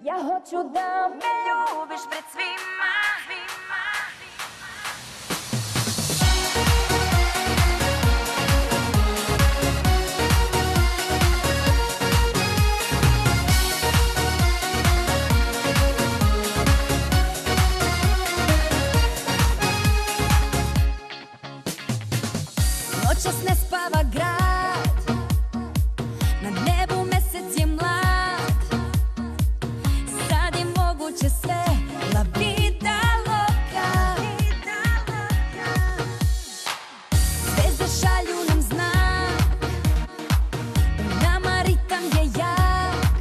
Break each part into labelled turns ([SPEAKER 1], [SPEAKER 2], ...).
[SPEAKER 1] Ja hoću da me ljubiš pred svima. Noćas ne spava grad, na nebu mesec je mlad. Sad je moguće sve, la vida loca. Zvezde šalju nam znak, u nama ritam je jak.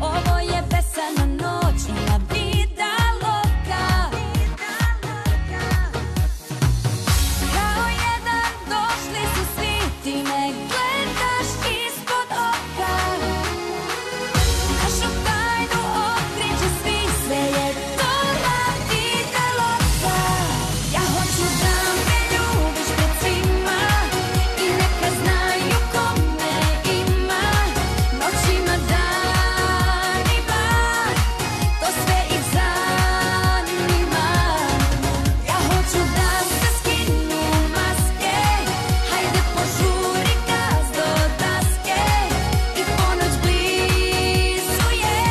[SPEAKER 1] Ovo je besana noć, la vida loca. Kao jedan došli su svi, ti me gledaš ispod oka. Našu tajnu otkriće svi, sve je to la vida loca. Ja hoću da me ljubiš pred svima i neka znaju ko me ima. Noćima, danima, to sve ih zanima. Ja hoću da se skinu maske, hajde požuri gaz do daske. I ponoć blizu je,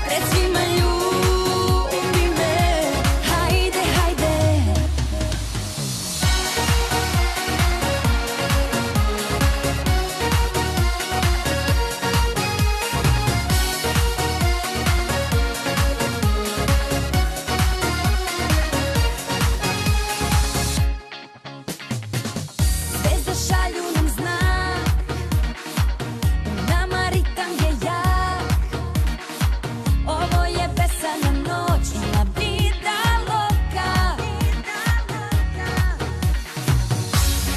[SPEAKER 1] pred svima ljubi me. Hajde, hajde. Zvezde šalju nam znak, u nama ritam je jak. Ovo je besana noć, la vida loca.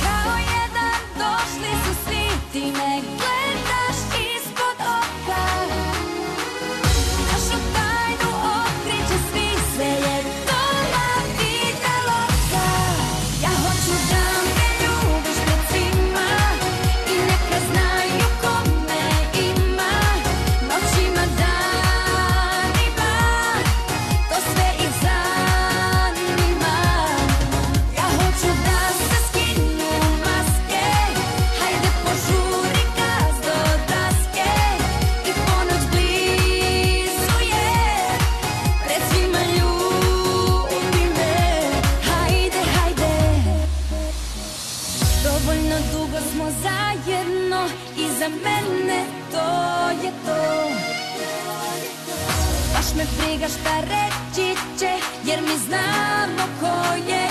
[SPEAKER 1] Kao jedan došli su svi, ti me gledaš ispod oka. Našu tajnu otkriće svi, sve je to la vida loca. Ja hoću da me ljubiš pred svima i neka znaju ko me ima. Noćima, danima, to sve ih zanima. Ja hoću da se skinu maske, hajde požuri gaz do daske. I ponoć blizu je, pred svima ljubi me. Hajde, hajde. Dovoljno dugo smo zajedno i za mene to je to. Baš me briga šta reći će, jer mi znamo ko je